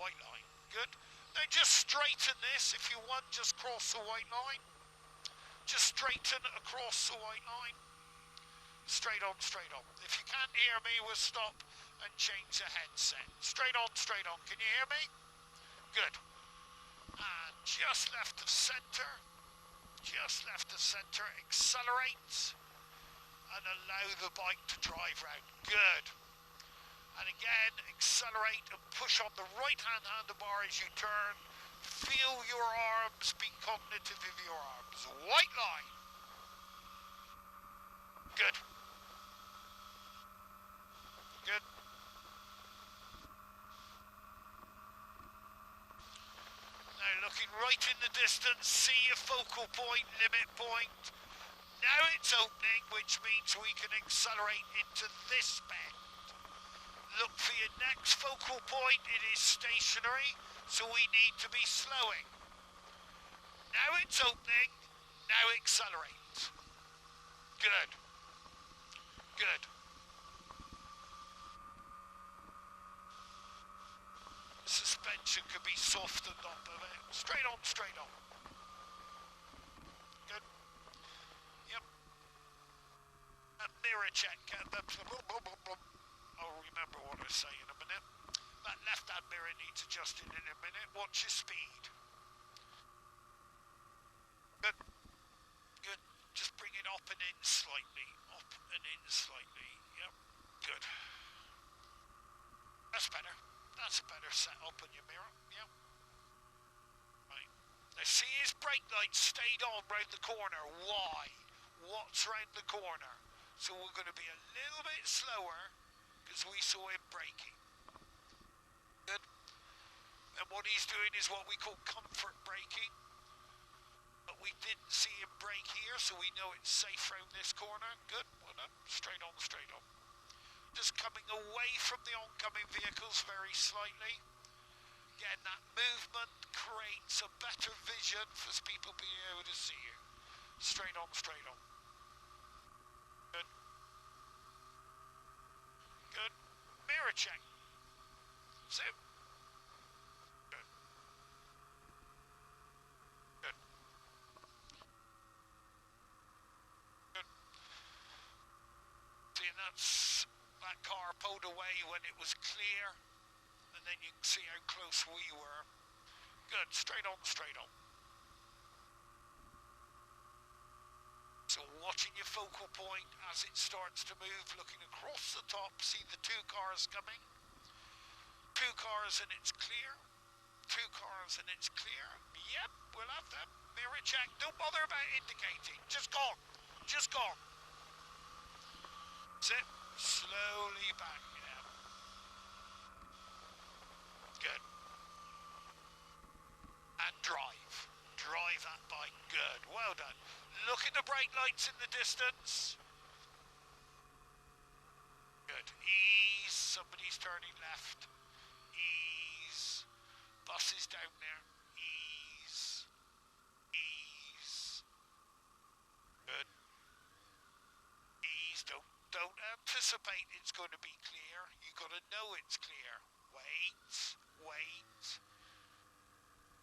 white line. Good. Now just straighten this. If you want, just cross the white line. Just straighten across the white line. Straight on, straight on. If you can't hear me, we'll stop and change the headset. Straight on, straight on. Can you hear me? Good. And just left of centre. Just left of centre. Accelerate. And allow the bike to drive round. Good. And again, accelerate and push on the right-hand handlebar as you turn. Feel your arms, be cognitive of your arms. White line. Good. Good. Now looking right in the distance, see your focal point, limit point. Now it's opening, which means we can accelerate into this bend. Look for your next focal point, it is stationary, so we need to be slowing. Now it's opening, now accelerate. Good. Good. Suspension could be softened up a bit. Straight on, straight on. Good. Yep. And mirror check. I'll remember what I say in a minute. That left-hand mirror needs adjusting in a minute. Watch your speed. Good. Good. Just bring it up and in slightly. Up and in slightly. Yep. Good. That's better. That's a better setup on your mirror. Yep. Right. Now see his brake lights stayed on round the corner. Why? What's round the corner? So we're going to be a little bit slower because we saw him braking. Good. And what he's doing is what we call comfort braking. But we didn't see him brake here, so we know it's safe round this corner. Good. Well done. Straight on, straight on. Just coming away from the oncoming vehicles very slightly. Again, that movement creates a better vision for people being able to see you. Straight on, straight on. Good. Good. Mirror check. Zip. Good. Good. Good. See, that's that car pulled away when it was clear, and then you can see how close we were. Good. Straight on, straight on. So watching your focal point as it starts to move, looking across the top, see the two cars coming. Two cars and it's clear. Two cars and it's clear. Yep, we'll have them. Mirror check. Don't bother about indicating. Just gone. Just gone. Sit. Slowly back. Yeah. Good. And drive. Drive that bike. Good. Well done. Look at the brake lights in the distance. Good. Ease. Somebody's turning left. Ease. Bus is down there. Ease. Ease. Good. Ease. Don't anticipate it's going to be clear. You've got to know it's clear. Wait. Wait.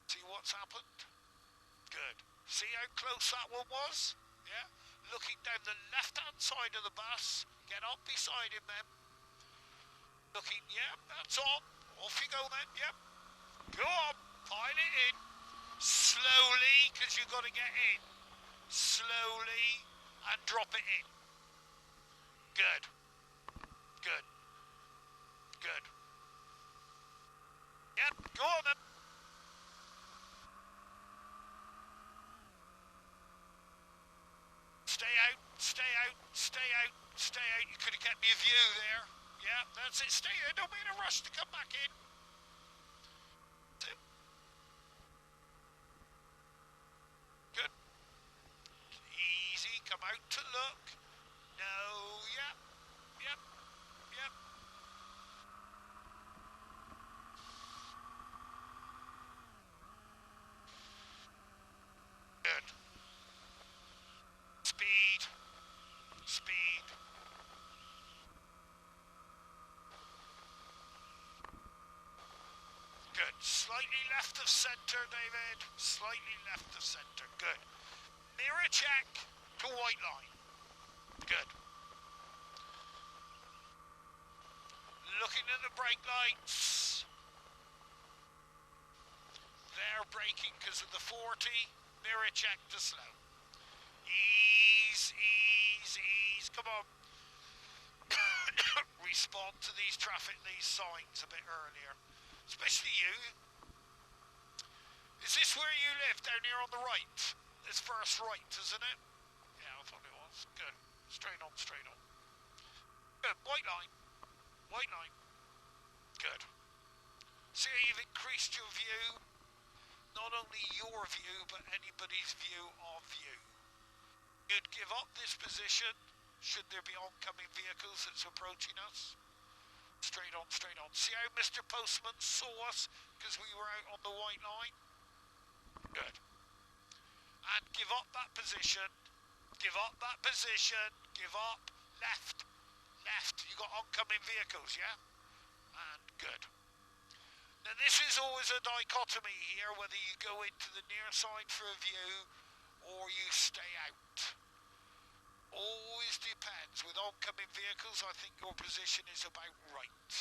See what's happened? Good. See how close that one was? Yeah? Looking down the left-hand side of the bus. Get up beside him then. Looking, yeah, that's on. Off you go then, yep. Go on, pile it in. Slowly, because you've got to get in. Slowly, and drop it in. Good. Good. Good. Yep, go on then. Stay out, stay out, stay out, stay out. You could have kept me a view there. Yeah, that's it. Stay there. Don't be in a rush to come back in. Good. Easy. Come out to look. No. Yep. Yep. Yep. Good. Speed. Speed. Good. Slightly left of centre, David. Slightly left of centre. Good. Mirror check to white line. Good. Looking at the brake lights. They're braking because of the 40. Mirror check to slow. Ease, ease, ease. Come on. Respond to these signs a bit earlier. Especially you. Is this where you live, down here on the right? It's first right, isn't it? Yeah, I thought it was. Good. Straight on, straight on. Good. White line. White line. Good. See how you've increased your view? Not only your view, but anybody's view of you. You'd give up this position should there be oncoming vehicles that's approaching us. Straight on, straight on. See how Mr. Postman saw us because we were out on the white line? Good. And give up that position. Give up that position. Give up. Left. Left. You got oncoming vehicles, yeah? And good. Now this is always a dichotomy here, whether you go into the near side for a view or you stay out. Always depends. With oncoming vehicles, I think your position is about right.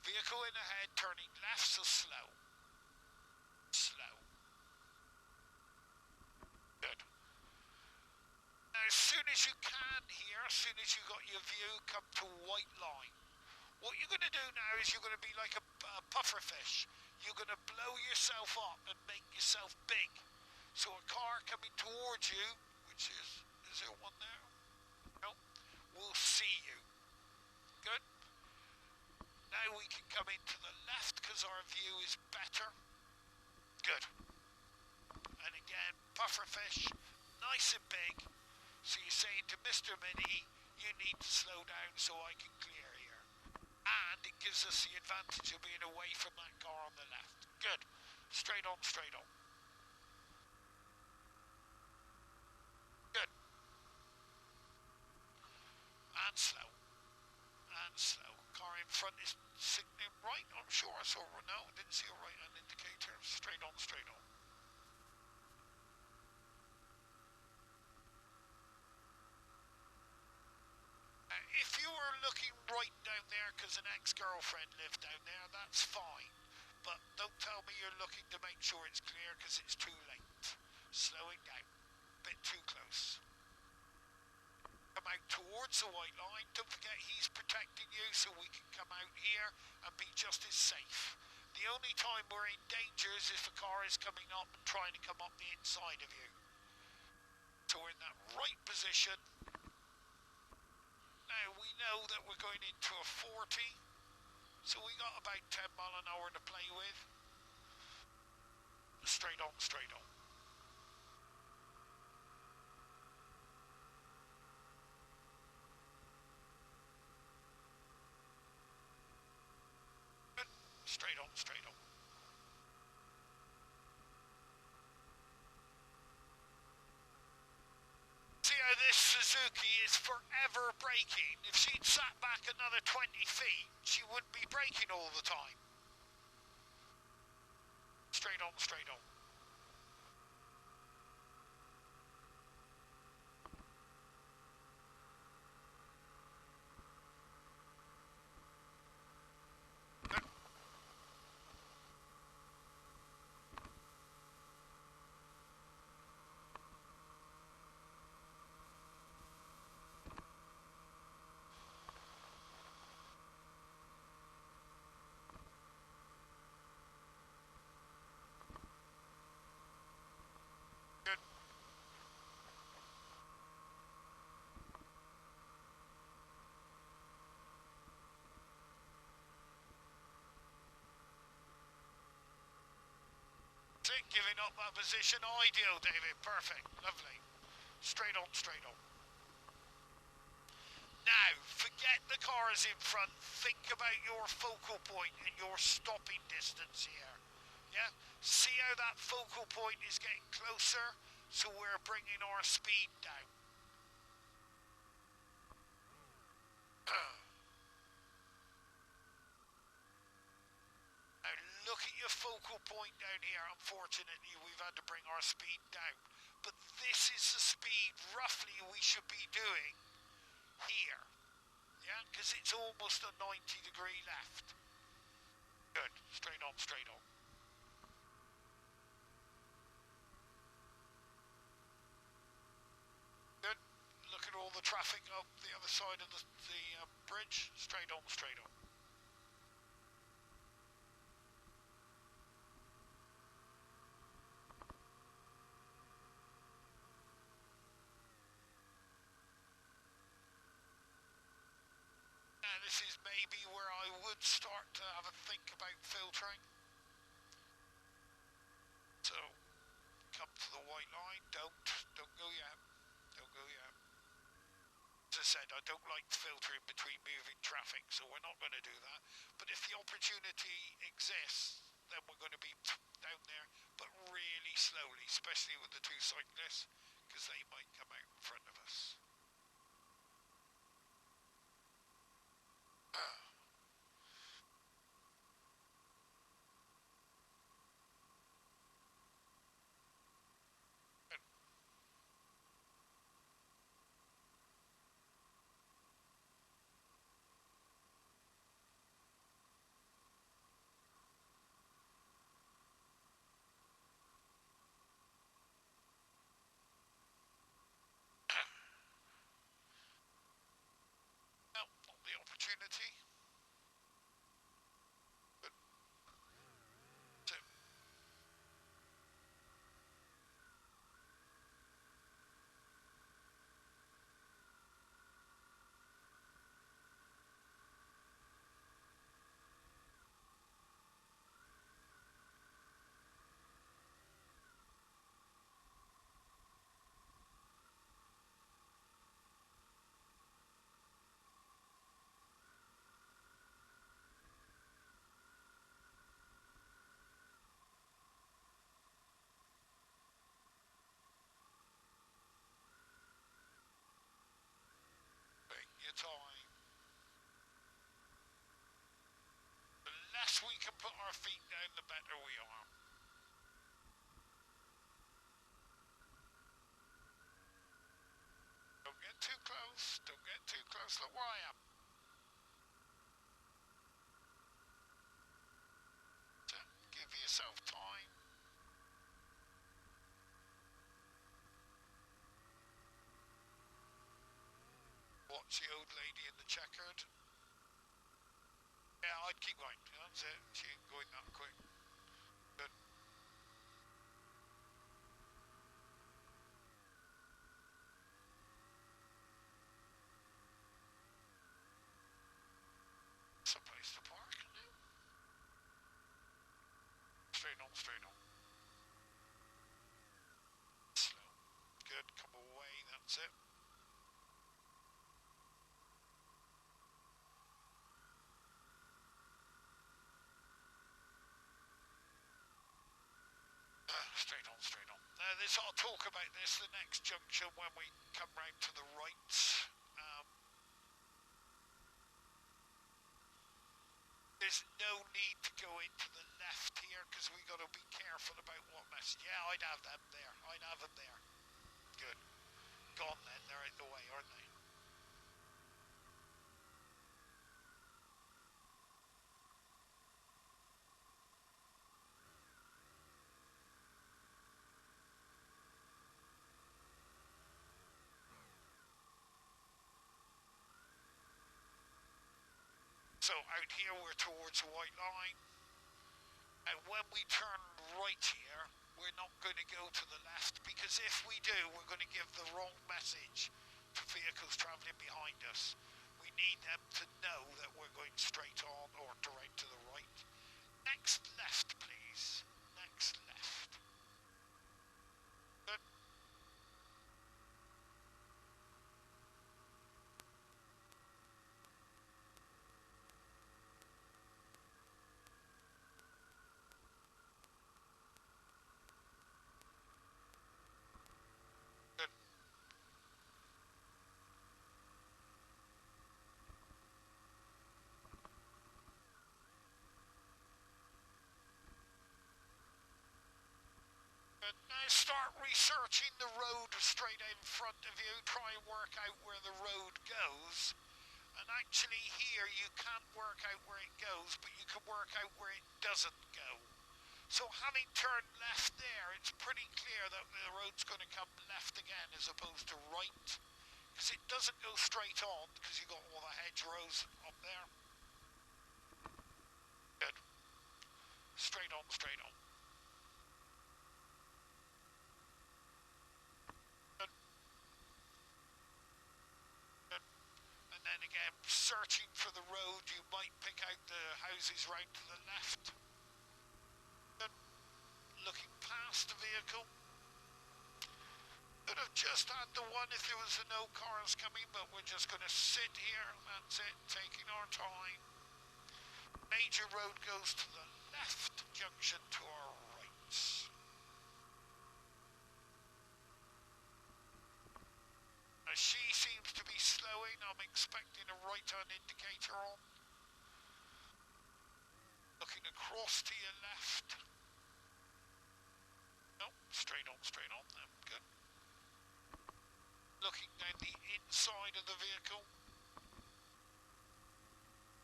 Vehicle in ahead, turning left, so slow. Slow. Good. Now, as soon as you can here, as soon as you got your view, come to white line. What you're going to do now is you're going to be like a puffer fish. You're going to blow yourself up and make yourself big. So a car coming towards you, which is there one there? No. Will see you. Good. Now we can come into the left because our view is better. Good. And again, puffer fish, nice and big. So you're saying to Mr. Mini, you need to slow down so I can clear here. And it gives us the advantage of being away from that car on the left. Good. Straight on, straight on. Good. And slow. And slow. Car in front is signaling right. I'm sure I saw one. No, I didn't see a right hand indicator. Straight on, straight on. If you were looking right down there because an ex-girlfriend lived down there, that's fine. But don't tell me you're looking to make sure it's clear because it's too late. Slow it down. Bit too close. Come out towards the white line. Don't forget he's protecting you so we can come out here and be just as safe. The only time we're in danger is if a car is coming up and trying to come up the inside of you. So we're in that right position. Now we know that we're going into a 40, so we got about 10 mile an hour to play with. Straight on, straight on. Good. Straight on, straight on. See how this Suzuki is forever braking. If she'd sat back another 20 feet, she wouldn't be braking all the time. Straight on, straight on. Good. Good. Giving up that position, ideal, David, perfect, lovely. Straight on, straight on. Now, forget the cars in front, think about your focal point and your stopping distance here. Yeah? See how that focal point is getting closer, so we're bringing our speed down. focal point down here, unfortunately, we've had to bring our speed down. But this is the speed roughly we should be doing here. Yeah, because it's almost a 90-degree left. Good. Straight on, straight on. Good. Look at all the traffic up the other side of the bridge. Straight on, straight on. Now, this is maybe where I would start to have a think about filtering. So, come to the white line. Don't go yet. Don't go yet. As I said, I don't like filtering between moving traffic, so we're not going to do that. But if the opportunity exists, then we're going to be down there, but really slowly, especially with the two cyclists, because they might come out in front of us. No, not the opportunity. But so, take your time. The less we can put our feet down, the better we are. Don't get too close. Don't get too close. Look where I am. So, give yourself time. Watch the old lady in the checkered. Yeah, I'd keep going. That's it. She ain't going that quick. Good. Someplace to park. Straight on, straight on. Slow. Good. Come away. That's it. Straight on, straight on. Now, this, I'll talk about this the next junction when we come round to the right. There's no need to go into the left here because we got to be careful about what message. Yeah, I'd have them there. I'd have them there. Good. Gone then. They're out the way, aren't they? So out here we're towards the white line. And when we turn right here, we're not going to go to the left because if we do, we're going to give the wrong message to vehicles travelling behind us. We need them to know that we're going straight on or direct to the right. Next left, please. Next left. Good. Good. And now start researching the road straight in front of you. Try and work out where the road goes. And actually here you can't work out where it goes, but you can work out where it doesn't go. So having turned left there, it's pretty clear that the road's going to come left again as opposed to right. Because it doesn't go straight on, because you've got all the hedgerows up there. Good. Straight on, straight on. Good. Good. And then again, searching for the road, you might pick out the houses round to the left. Good. Looking past the vehicle. Could have just had the one if there was no cars coming, but we're just going to sit here. That's it, taking our time. Major road goes to the left, junction to our right. Now she seems to be slowing. I'm expecting a right turn indicator on. Looking across to your left. No, straight on, straight on. Good. Looking down the inside of the vehicle.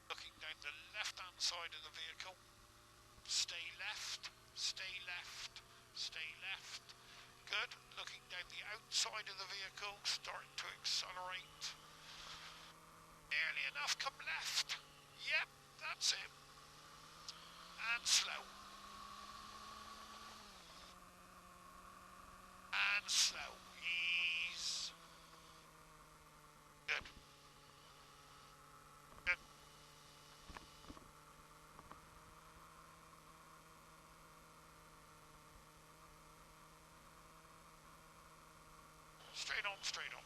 Looking down the left-hand side of the vehicle. Stay left, stay left, stay left. Good. Looking down the outside of the vehicle, starting to accelerate. Nearly enough, come left. Yep, that's it. And slow. And slow. Ease. Good. Good. Straight on, straight on.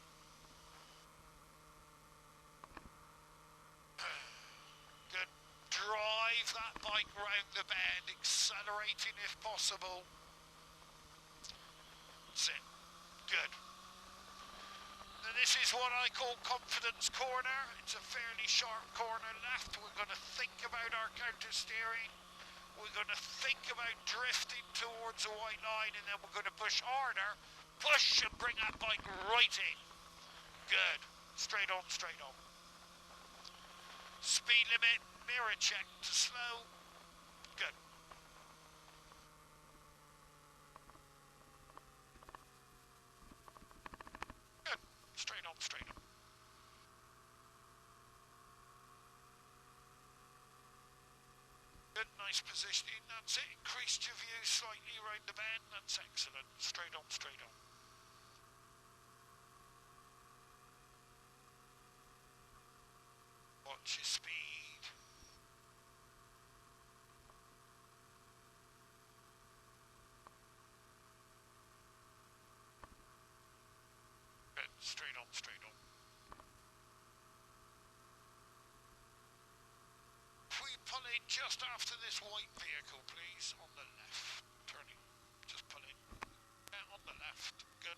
Good. Drive that bike round the bend, accelerating if possible. That's it. Good. Now this is what I call confidence corner. It's a fairly sharp corner left. We're going to think about our counter steering. We're going to think about drifting towards the white line, and then we're going to push harder. Push and bring that bike right in. Good. Straight on, straight on. Speed limit, mirror check to slow. Good. Good. Straight on, straight on. Good, nice positioning. That's it. Increased your view slightly around the bend. That's excellent. Straight on, straight on. Watch your speed. Good. Straight on, straight on. If we pull in just after this white vehicle, please, on the left. Turning. Just pull in. Yeah, on the left. Good.